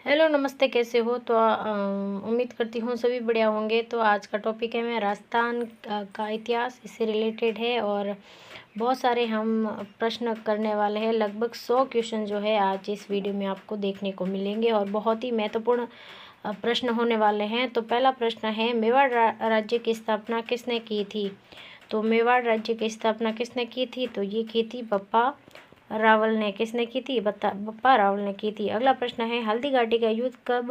Hello नमस्ते, कैसे हो? तो उम्मीद करती हूँ सभी बढ़िया होंगे। तो आज का टॉपिक है मैं राजस्थान का इतिहास, इससे रिलेटेड है और बहुत सारे हम प्रश्न करने वाले हैं। लगभग 100 क्वेश्चन जो है आज इस वीडियो में आपको देखने को मिलेंगे और बहुत ही महत्वपूर्ण प्रश्न होने वाले हैं। तो पहला प्रश्न है, मेवाड़ राज्य की स्थापना किसने की थी? तो मेवाड़ राज्य की स्थापना किसने की थी? तो ये की थी बप्पा रावल ने। किसने की थी? बप्पा रावल ने की थी। अगला प्रश्न है, हल्दी घाटी का युद्ध कब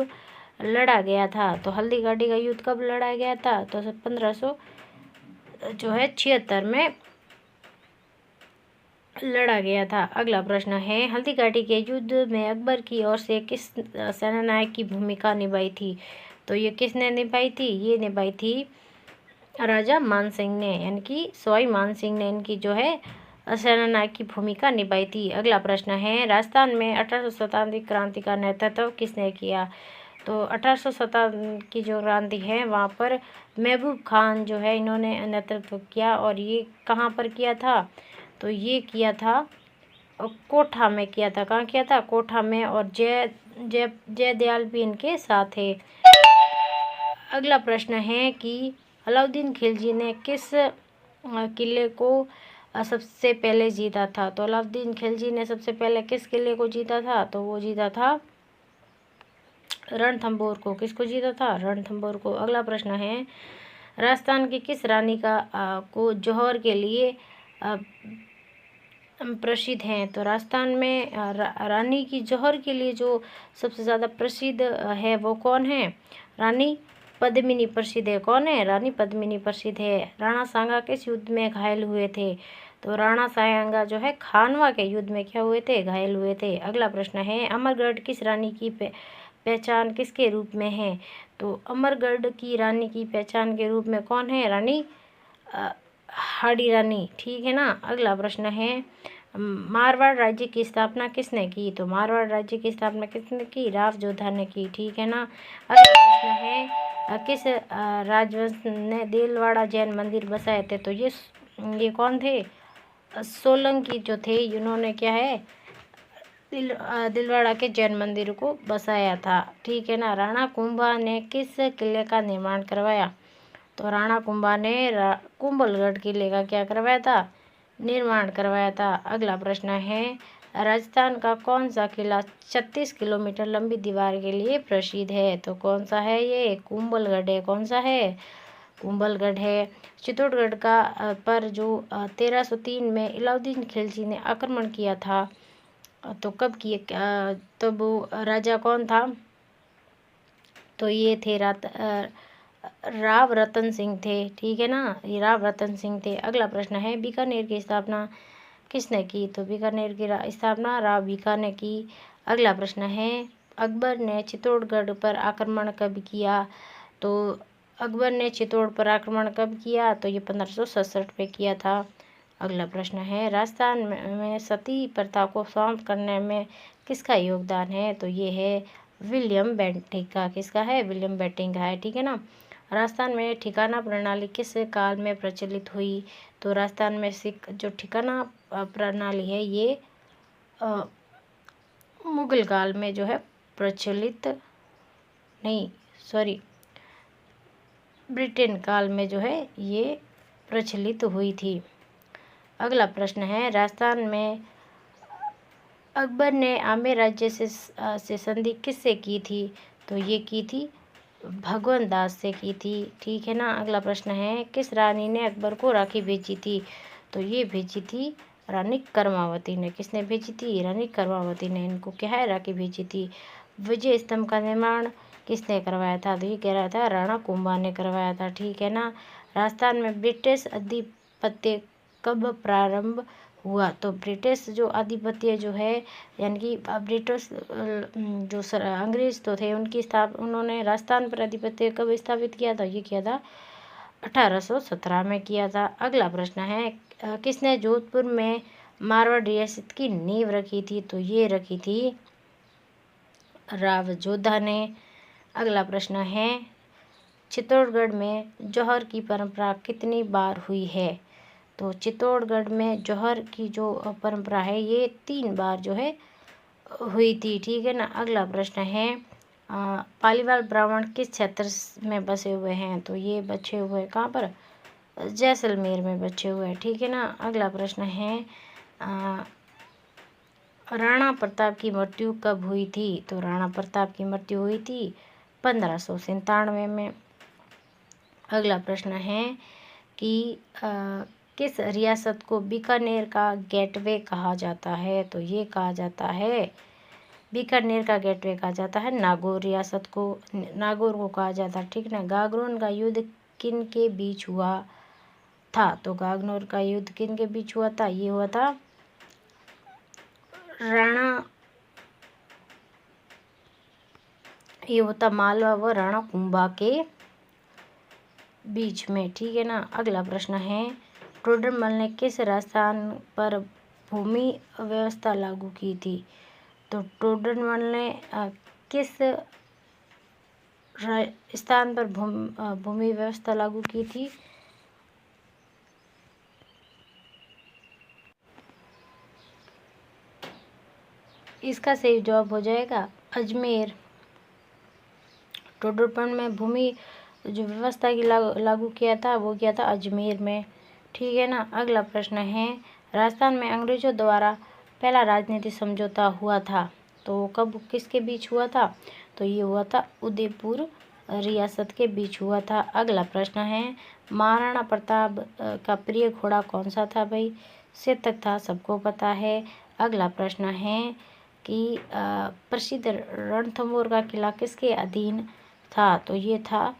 लड़ा गया था? तो हल्दी घाटी का युद्ध कब लड़ा गया था? तो 1500 जो है 76 में लड़ा गया था। अगला प्रश्न है, हल्दी घाटी के युद्ध में अकबर की ओर से किस सेनानायक की भूमिका निभाई थी? तो ये किसने निभाई थी? ये निभाई थी राजा मानसिंह ने, यानी कि सवाई मानसिंह ने इनकी जो है सेनानायक की भूमिका निभाई थी। अगला प्रश्न है, राजस्थान में 1857 क्रांति का नेतृत्व किसने किया? तो 1857 की जो क्रांति है वहाँ पर महबूब खान जो है इन्होंने नेतृत्व किया। और ये कहाँ पर किया था? तो ये किया था कोठा में किया था। कहाँ किया था? कोठा में। और जयदयाल भी इनके साथ थे। अगला प्रश्न है कि अलाउद्दीन खिलजी ने किस किले को सबसे पहले जीता था? तो अलाउद्दीन खिलजी ने सबसे पहले किस किले को जीता था? तो वो जीता था रणथंभौर को। किसको जीता था? रणथंभौर को। अगला प्रश्न है, राजस्थान की किस रानी को जौहर के लिए प्रसिद्ध हैं? तो राजस्थान में रानी की जौहर के लिए जो सबसे ज़्यादा प्रसिद्ध है वो कौन है? रानी पद्मिनी प्रसिद्ध है। कौन है? रानी पद्मिनी प्रसिद्ध है। राणा सांगा किस युद्ध में घायल हुए थे? तो राणा सांगा जो है खानवा के युद्ध में क्या हुए थे? घायल हुए थे। अगला प्रश्न है, अमरगढ़ किस रानी की पहचान किसके रूप में है? तो अमरगढ़ की रानी की पहचान के रूप में कौन है? रानी हाड़ी रानी। ठीक है ना। अगला प्रश्न है, मारवाड़ राज्य की स्थापना किसने की? तो मारवाड़ राज्य की स्थापना किसने की? राव जोधा ने की। ठीक है ना। अगला प्रश्न है, किस राजवंश ने दिलवाड़ा जैन मंदिर बसाए थे? तो ये कौन थे? सोलंकी जो थे, इन्होंने क्या है दिलवाड़ा के जैन मंदिर को बसाया था। ठीक है ना। राणा कुंभा ने किस किले का निर्माण करवाया? तो राणा कुंभा ने कुंभलगढ़ किले का क्या करवाया था? निर्माण करवाया था। अगला प्रश्न है, राजस्थान का कौन सा किला 36 किलोमीटर लंबी दीवार के लिए प्रसिद्ध है? तो कौन सा है? ये कुंभलगढ़ है। कौन सा है? कुंभलगढ़ है। चित्तौड़गढ़ का पर जो 1303 में अलाउद्दीन खिलजी ने आक्रमण किया था, तो कब किए? तो वो राजा कौन था? तो ये थे राव रतन सिंह थे। ठीक है ना। ये राव रतन सिंह थे। अगला प्रश्न है, बीकानेर की स्थापना किसने की? तो बीकानेर की स्थापना राव बीका ने की। अगला प्रश्न है, अकबर ने चित्तौड़गढ़ पर आक्रमण कब किया? तो अकबर ने चित्तौड़ पर आक्रमण कब किया? तो ये 1567 में किया था। अगला प्रश्न है, राजस्थान में सती प्रथा को समाप्त करने में किसका योगदान है? तो ये है विलियम बेंटिंक का। किसका है? विलियम बेंटिंक का है। ठीक है ना। राजस्थान में ठिकाना प्रणाली किस काल में प्रचलित हुई? तो राजस्थान में सिख जो ठिकाना प्रणाली है ये मुगल काल में जो है प्रचलित, नहीं सॉरी, ब्रिटेन काल में जो है ये प्रचलित हुई थी। अगला प्रश्न है, राजस्थान में अकबर ने आमेर राज्य से संधि किससे की थी? तो ये की थी भगवंत दास से की थी। ठीक है ना। अगला प्रश्न है, किस रानी ने अकबर को राखी भेजी थी? तो ये भेजी थी रानी कर्मावती ने। किसने भेजी थी? रानी कर्मावती ने इनको क्या है राखी भेजी थी। विजय स्तंभ का निर्माण किसने करवाया था? तो ये कह रहा था राणा कुंभा ने करवाया था। ठीक है ना। राजस्थान में ब्रिटिश आधिपत्य कब प्रारंभ हुआ? तो ब्रिटिश जो आधिपत्य जो है, यानी कि ब्रिटिश जो अंग्रेज तो थे उन्होंने राजस्थान पर आधिपत्य कब स्थापित किया था? ये किया था 1817 में किया था। अगला प्रश्न है, किसने जोधपुर में मारवाड़ रियासत की नींव रखी थी? तो ये रखी थी राव जोधा ने। अगला प्रश्न है, चित्तौड़गढ़ में जौहर की परंपरा कितनी बार हुई है? तो चित्तौड़गढ़ में जौहर की जो परंपरा है ये 3 बार जो है हुई थी। ठीक है ना। अगला प्रश्न है, पालीवाल ब्राह्मण किस क्षेत्र में बसे हुए हैं? तो ये बचे हुए कहाँ पर? जैसलमेर में बचे हुए हैं, ठीक है ना। अगला प्रश्न है राणा प्रताप की मृत्यु कब हुई थी? तो राणा प्रताप की मृत्यु हुई थी 1597 में। अगला प्रश्न है कि किस रियासत को बीकानेर का गेटवे कहा जाता है? तो ये कहा जाता है, बीकानेर का गेटवे कहा जाता है नागौर रियासत को, नागौर को कहा जाता है, ठीक ना। गागरोन का युद्ध किन के बीच हुआ था? तो गागनौर का युद्ध किन के बीच हुआ था? ये हुआ था मालवा व राणा कुंभा के बीच में, ठीक है ना। अगला प्रश्न है टोडरमल ने किस राजस्थान पर भूमि व्यवस्था लागू की थी? तो टोडरमल ने किस स्थान पर भूमि व्यवस्था लागू की थी? इसका सही जवाब हो जाएगा अजमेर। टोडरमल में भूमि जो व्यवस्था की लागू किया था वो किया था अजमेर में, ठीक है ना। अगला प्रश्न है राजस्थान में अंग्रेजों द्वारा पहला राजनीतिक समझौता हुआ था, तो कब किसके बीच हुआ था? तो ये हुआ था उदयपुर रियासत के बीच हुआ था। अगला प्रश्न है महाराणा प्रताप का प्रिय घोड़ा कौन सा था? भाई चेतक था, सबको पता है। अगला प्रश्न है कि प्रसिद्ध रणथंभौर का किला किसके अधीन था? तो ये था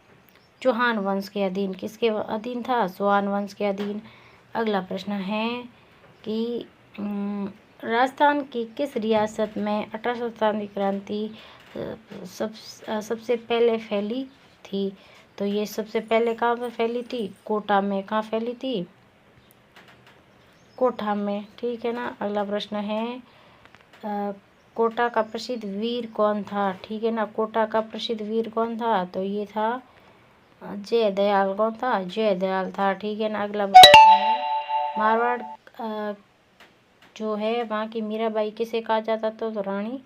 चौहान वंश के अधीन। किसके अधीन था? चौहान वंश के अधीन। अगला प्रश्न है कि राजस्थान की किस रियासत में 1857 क्रांति सबसे पहले फैली थी? तो ये सबसे पहले कहाँ पर फैली थी? कोटा में। कहाँ फैली थी? कोटा में, ठीक है ना। अगला प्रश्न है कोटा का प्रसिद्ध वीर कौन था? ठीक है ना। कोटा का प्रसिद्ध वीर कौन था? तो ये था जय दयाल। कौन था? जय दयाल था, ठीक है ना। अगला प्रश्न है मारवाड़ जो है वहाँ की मीराबाई किसे कहा जाता था? तो रानी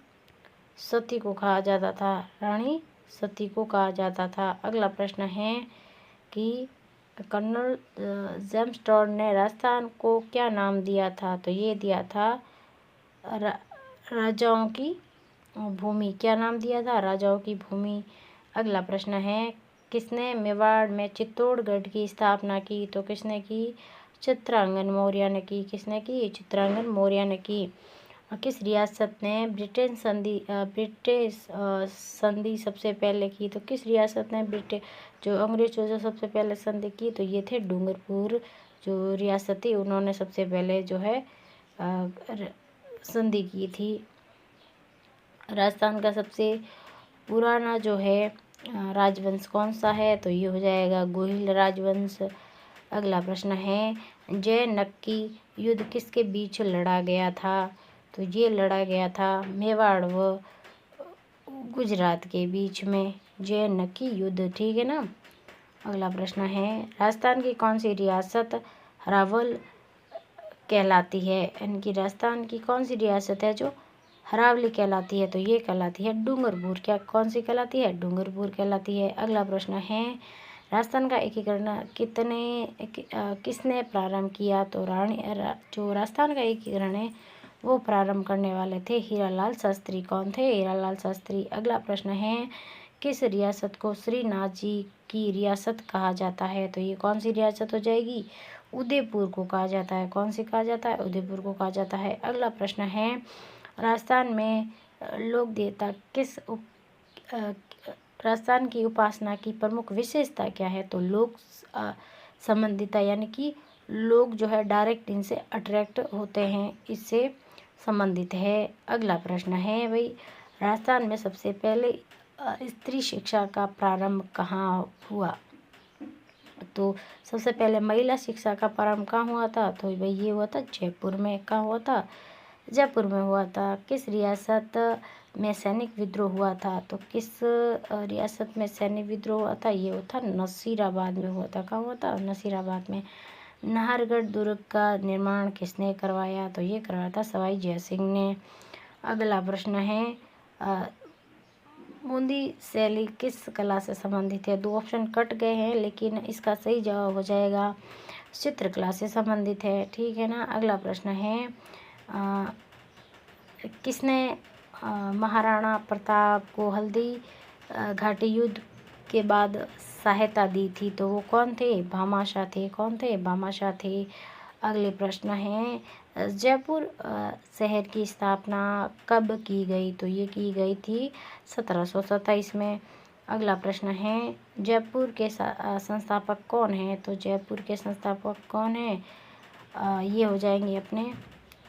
सती को कहा जाता था, रानी सती को कहा जाता था। अगला प्रश्न है कि कर्नल जेम्स टॉड ने राजस्थान को क्या नाम दिया था? तो ये दिया था राजाओं की भूमि। क्या नाम दिया था? राजाओं की भूमि। अगला प्रश्न है किसने मेवाड़ में चित्तौड़गढ़ की स्थापना की? तो किसने की? चित्रांगन मौर्य ने की। किसने की? चित्रांगन मौर्य ने की। किस रियासत ने ब्रिटिश संधि सबसे पहले की? तो किस रियासत ने जो अंग्रेजों से सबसे पहले संधि की? तो ये थे डूंगरपुर जो रियासत थी, उन्होंने सबसे पहले जो है संधि की थी। राजस्थान का सबसे पुराना जो है राजवंश कौन सा है? तो ये हो जाएगा गोहिल राजवंश। अगला प्रश्न है जय नक्की युद्ध किसके बीच लड़ा गया था? तो ये लड़ा गया था मेवाड़ व गुजरात के बीच में, जय नक्की युद्ध, ठीक है ना। अगला प्रश्न है राजस्थान की कौन सी रियासत हरावल कहलाती है? यानी कि राजस्थान की कौन सी रियासत है जो हरावली कहलाती है? तो ये कहलाती है डूंगरपुर। क्या कौन सी कहलाती है? डूंगरपुर कहलाती है। अगला प्रश्न है राजस्थान का एकीकरण किसने प्रारंभ किया? तो जो राजस्थान का एकीकरण है वो प्रारंभ करने वाले थे हीरालाल शास्त्री। कौन थे? हीरालाल शास्त्री। अगला प्रश्न है किस रियासत को श्रीनाथ जी की रियासत कहा जाता है? तो ये कौन सी रियासत हो जाएगी? उदयपुर को कहा जाता है। कौन सी कहा जाता है? उदयपुर को कहा जाता है। अगला प्रश्न है राजस्थान में लोक देवता राजस्थान की उपासना की प्रमुख विशेषता क्या है? तो लोक संबंधिता, यानी कि लोग जो है डायरेक्ट इनसे अट्रैक्ट होते हैं, इससे संबंधित है। अगला प्रश्न है भाई राजस्थान में सबसे पहले स्त्री शिक्षा का प्रारंभ कहाँ हुआ? तो सबसे पहले महिला शिक्षा का प्रारंभ कहाँ हुआ था? तो भाई ये हुआ था जयपुर में। कहाँ हुआ था? जयपुर में हुआ था। किस रियासत में सैनिक विद्रोह हुआ था? तो किस रियासत में सैनिक विद्रोह हुआ था? ये हुआ था नसीराबाद में हुआ था। कहाँ हुआ था? नसीराबाद में। नाहरगढ़ दुर्ग का निर्माण किसने करवाया? तो ये करवाया था सवाई जय सिंह ने। अगला प्रश्न है बूंदी शैली किस कला से संबंधित है? 2 ऑप्शन कट गए हैं, लेकिन इसका सही जवाब हो जाएगा चित्रकला से संबंधित है, ठीक है ना। अगला प्रश्न है किसने महाराणा प्रताप को हल्दी घाटी युद्ध के बाद सहायता दी थी? तो वो कौन थे? भामाशाह थे। कौन थे? भामाशाह थे। अगले प्रश्न है जयपुर शहर की स्थापना कब की गई? तो ये की गई थी 1727 में। अगला प्रश्न है जयपुर के संस्थापक कौन हैं? तो जयपुर के संस्थापक कौन हैं? ये हो जाएंगे अपने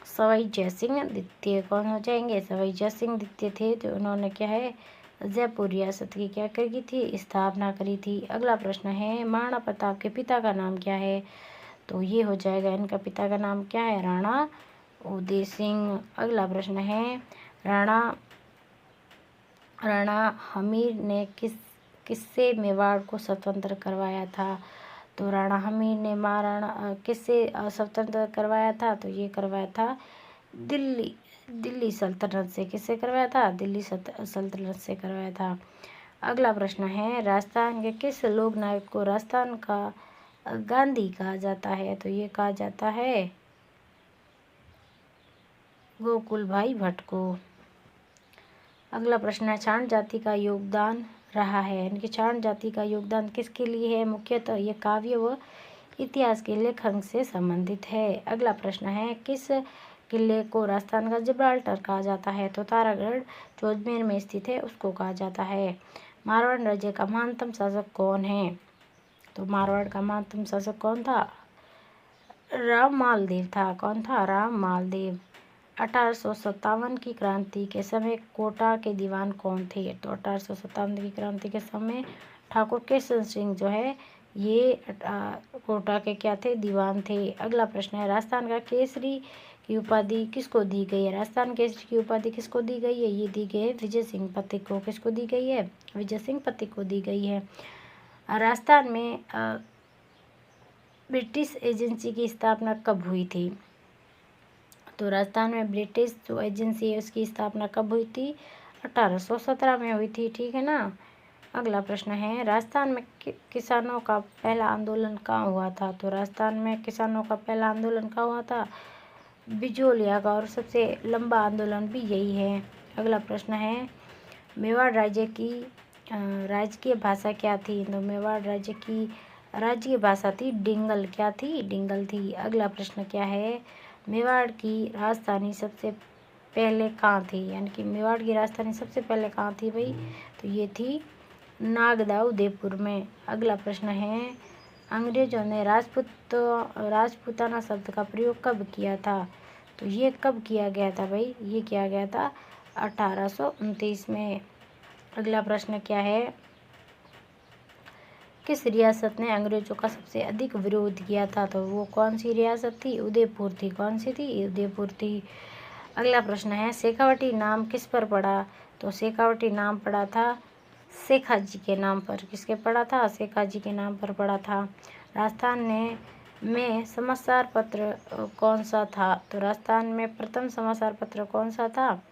सवाई जयसिंह द्वितीय। कौन हो जाएंगे? सवाई जयसिंह द्वितीय थे। तो उन्होंने क्या है जयपुर रियासत की क्या करी थी? स्थापना करी थी। अगला प्रश्न है महाराणा प्रताप के पिता का नाम क्या है? तो ये हो जाएगा इनका पिता का नाम क्या है? राणा उदय सिंह। अगला प्रश्न है राणा हमीर ने किससे मेवाड़ को स्वतंत्र करवाया था? तो राणा हमीर ने महाराणा किससे स्वतंत्र करवाया था? तो ये करवाया था दिल्ली सल्तनत से। किससे करवाया था? दिल्ली सल्तनत से करवाया था। अगला प्रश्न है राजस्थान के किस लोक नायक को राजस्थान का गांधी कहा जाता है? तो ये कहा जाता है गोकुल भाई भट्ट को। अगला प्रश्न है चारण जाति का योगदान रहा है। इनकी चारण जाति का योगदान किसके लिए है? मुख्यतः ये काव्य व इतिहास के लेखन से संबंधित है। अगला प्रश्न है किस किले को राजस्थान का जिब्राल्टर कहा जाता है? तो तारागढ़ जो अजमेर में स्थित है उसको कहा जाता है। मारवाड़ राज्य का महानतम शासक कौन है? तो मारवाड़ का महानतम शासक कौन था? राम मालदेव था। कौन था? राम मालदेव। 1857 की क्रांति के समय कोटा के दीवान कौन थे? तो 1857 की क्रांति के समय ठाकुर केशर सिंह जो है ये कोटा के क्या थे? दीवान थे। अगला प्रश्न है राजस्थान का केसरी की उपाधि किसको दी गई है? राजस्थान केसरी की उपाधि किसको दी गई है? ये दी गई है विजय सिंह पथिक को। किसको दी गई है? विजय सिंह पथिक को दी गई है। राजस्थान में ब्रिटिश एजेंसी की स्थापना कब हुई थी? तो राजस्थान में ब्रिटिश जो एजेंसी है उसकी स्थापना कब हुई थी? 1817 में हुई थी, ठीक है ना। अगला प्रश्न है राजस्थान में किसानों का पहला आंदोलन कहाँ हुआ था? तो राजस्थान में किसानों का पहला आंदोलन कहाँ हुआ था? बिजोलिया का। और सबसे लंबा आंदोलन भी यही है। अगला प्रश्न है मेवाड़ राज्य की राजकीय भाषा क्या थी? तो मेवाड़ राज्य की राज्य भाषा थी डिंगल। क्या थी? डिंगल थी। अगला प्रश्न क्या है मेवाड़ की राजधानी सबसे पहले कहाँ थी? यानी कि मेवाड़ की राजधानी सबसे पहले कहाँ थी भाई? तो ये थी नागदा उदयपुर में। अगला प्रश्न है अंग्रेजों ने राजपूताना शब्द का प्रयोग कब किया था? तो ये कब किया गया था भाई? ये किया गया था 1829 में। अगला प्रश्न क्या है किस रियासत ने अंग्रेजों का सबसे अधिक विरोध किया था? तो वो कौन सी रियासत थी? उदयपुर थी। कौन सी थी? उदयपुर थी। अगला प्रश्न है शेखावटी नाम किस पर पड़ा? तो शेखावटी नाम पड़ा था शेखा जी के नाम पर। किसके पड़ा था? शेखा जी के नाम पर पड़ा था। राजस्थान में समाचार पत्र कौन सा था? तो राजस्थान में प्रथम समाचार पत्र कौन सा था?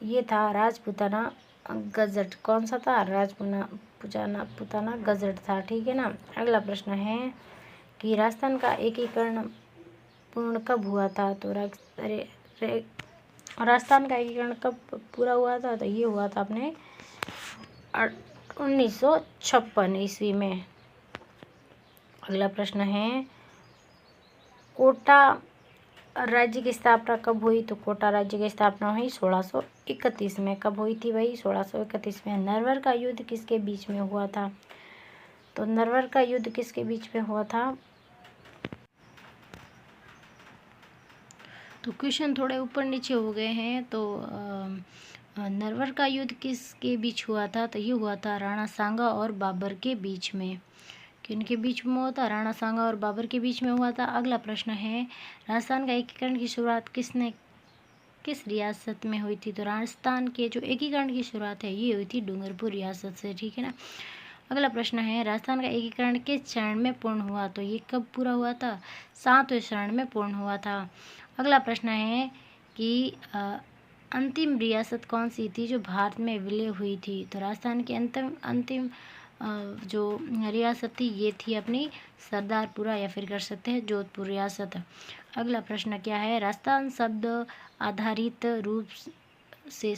ये था राजपूताना गजट। कौन सा था? राजपूताना गजट था, ठीक है ना। अगला प्रश्न है कि राजस्थान का एकीकरण पूर्ण कब हुआ था? तो राजस्थान का एकीकरण कब पूरा हुआ था? तो ये हुआ था अपने 1956 ईस्वी में। अगला प्रश्न है कोटा राज्य की स्थापना कब हुई? तो कोटा राज्य की स्थापना हुई 1631 में। कब हुई थी भाई? 1631 में। नरवर का युद्ध किसके बीच में हुआ था? तो नरवर का युद्ध किसके बीच में हुआ था? तो क्वेश्चन थोड़े ऊपर नीचे हो गए हैं। तो नरवर का युद्ध किसके बीच हुआ था? तो ये हुआ था राणा सांगा और बाबर के बीच में। किनके बीच में हुआ था? राणा सांगा और बाबर के बीच में हुआ था। अगला प्रश्न है राजस्थान का एकीकरण की शुरुआत किस रियासत में हुई थी? तो राजस्थान के जो एकीकरण की शुरुआत है ये हुई थी डूंगरपुर रियासत से, ठीक है ना। अगला प्रश्न है राजस्थान का एकीकरण किस चरण में पूर्ण हुआ? तो ये कब पूरा हुआ था? 7वें चरण में पूर्ण हुआ था। अगला प्रश्न है कि अंतिम रियासत कौन सी थी जो भारत में विलय हुई थी? तो राजस्थान की अंतिम जो रियासत थी ये थी अपनी सरदारपुरा, या फिर कर सकते हैं जोधपुर रियासत। अगला प्रश्न क्या है? राजस्थान शब्द आधारित रूप से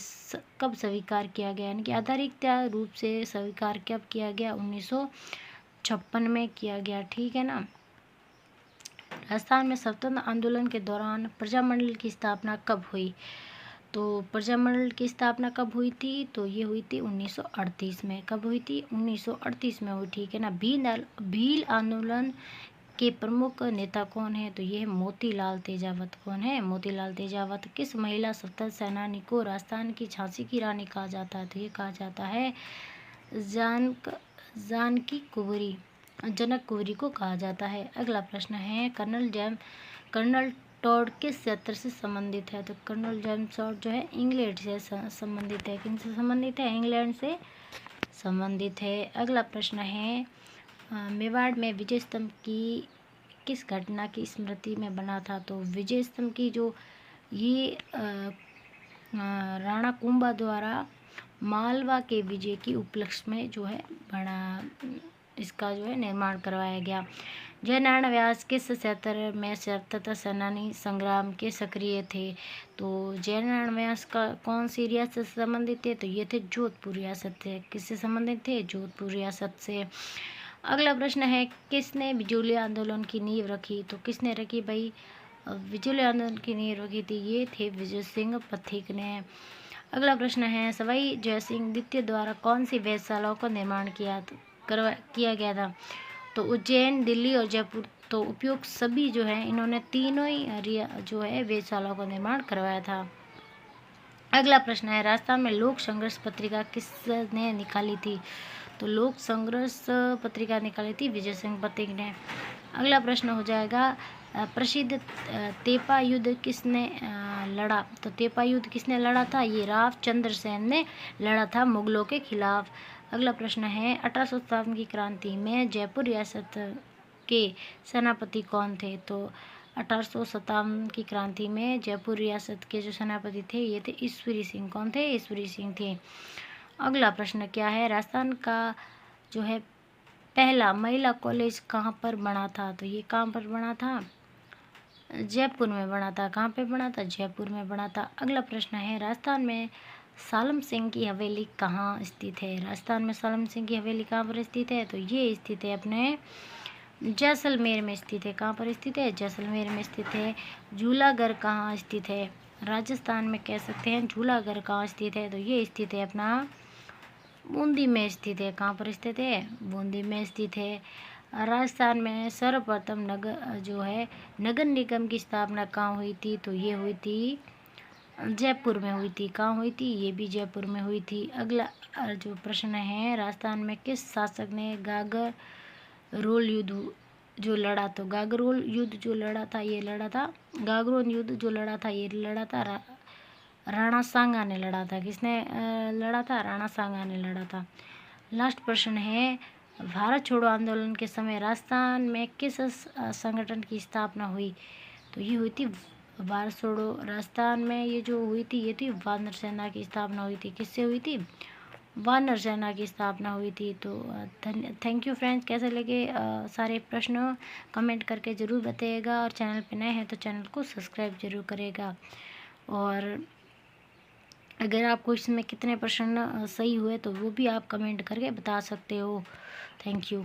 कब स्वीकार किया गया, यानी कि आधारित रूप से स्वीकार कब किया गया? 1956 में किया गया, ठीक है ना। राजस्थान में स्वतंत्र आंदोलन के दौरान प्रजामंडल की स्थापना कब हुई? तो प्रजामंडल की स्थापना कब हुई थी? तो ये हुई थी 1938 में। कब हुई थी? 1938 में हुई, ठीक है ना। भील आंदोलन के प्रमुख नेता कौन है? तो ये है मोतीलाल तेजावत। कौन है? मोतीलाल तेजावत। किस महिला स्वतंत्रता सेनानी को राजस्थान की झांसी की रानी कहा जाता है? तो ये कहा जाता है जानकी कुंवरी, जनक कुंवरी को कहा जाता है। अगला प्रश्न है कर्नल टॉड किस क्षेत्र से संबंधित है? तो कर्नल जेम्स टॉड जो है इंग्लैंड से संबंधित है। किन से संबंधित है? इंग्लैंड से संबंधित है। अगला प्रश्न है मेवाड़ में विजय स्तंभ की किस घटना की स्मृति में बना था? तो विजय स्तंभ की जो ये राणा कुंभा द्वारा मालवा के विजय की उपलक्ष्य में जो है इसका जो है निर्माण करवाया गया। जयनारायण व्यास किस क्षेत्र में स्वतंत्रता सेनानी संग्राम के सक्रिय थे? तो जयनारायण व्यास का कौन सी रियासत से संबंधित थे? तो ये थे जोधपुर रियासत से। किससे संबंधित थे? जोधपुर रियासत से। अगला प्रश्न है किसने बिजोली आंदोलन की नींव रखी? तो किसने रखी भाई? बिजोली आंदोलन की नींव रखी थी ये थे विजय सिंह पथिक ने। अगला प्रश्न है सवाई जयसिंह द्वितीय द्वारा कौन सी वेधशालाओं का निर्माण किया गया था? तो उज्जैन, दिल्ली और जयपुर। तो उपयुक्त सभी जो है इन्होंने तीनों ही जो है वेधशालाओं का निर्माण करवाया था। अगला प्रश्न है राजस्थान में लोक संघर्ष पत्रिका किसने निकाली थी? तो लोक संघर्ष पत्रिका निकाली थी विजय सिंह पथिक ने। अगला प्रश्न हो जाएगा प्रसिद्ध तेपा युद्ध किसने लड़ा? तो तेपा युद्ध किसने लड़ा था? ये रावचंद्र सेन ने लड़ा था मुगलों के खिलाफ। अगला प्रश्न है 1857 की क्रांति में जयपुर रियासत के सेनापति कौन थे? तो 1857 की क्रांति में जयपुर रियासत के जो सेनापति थे ये थे ईश्वरी सिंह। कौन थे? ईश्वरी सिंह थे। अगला प्रश्न क्या है राजस्थान का जो है पहला महिला कॉलेज कहाँ पर बना था? तो ये कहाँ पर बना था? जयपुर में बना था। कहाँ पे बना था? जयपुर में बना था। अगला प्रश्न है राजस्थान में सालम सिंह की हवेली कहाँ स्थित है? राजस्थान में सालम सिंह की हवेली कहाँ पर स्थित है? तो ये स्थित है अपने जैसलमेर में स्थित है। कहाँ पर स्थित है? जैसलमेर में स्थित है। झूलागढ़ कहाँ स्थित है? राजस्थान में कह सकते हैं झूलागढ़ कहाँ स्थित है? तो ये स्थित है अपना बूंदी में स्थित है। कहाँ पर स्थित है? बूंदी में स्थित है। राजस्थान में सर्वप्रथम नगर निगम की स्थापना कहाँ हुई थी? तो ये हुई थी जयपुर में हुई थी। कहाँ हुई थी? ये भी जयपुर में हुई थी। अगला जो प्रश्न है राजस्थान में किस शासक ने गागरोल युद्ध जो लड़ा? तो गागरोल युद्ध जो लड़ा था ये लड़ा था गागरोल युद्ध जो लड़ा था ये लड़ा था राणा सांगा ने लड़ा था। किसने लड़ा था? राणा सांगा ने लड़ा था। लास्ट प्रश्न है भारत छोड़ो आंदोलन के समय राजस्थान में किस संगठन की स्थापना हुई? तो ये हुई थी भारत छोड़ो राजस्थान में ये जो हुई थी ये थी वानर सेना की स्थापना हुई थी। किससे हुई थी? वानर सेना की स्थापना हुई थी। तो थैंक यू फ्रेंड्स। कैसे लगे सारे प्रश्न कमेंट करके ज़रूर बताइएगा और चैनल पे नए हैं तो चैनल को सब्सक्राइब जरूर करेगा। और अगर आपको इसमें कितने प्रश्न सही हुए तो वो भी आप कमेंट करके बता सकते हो। Thank you.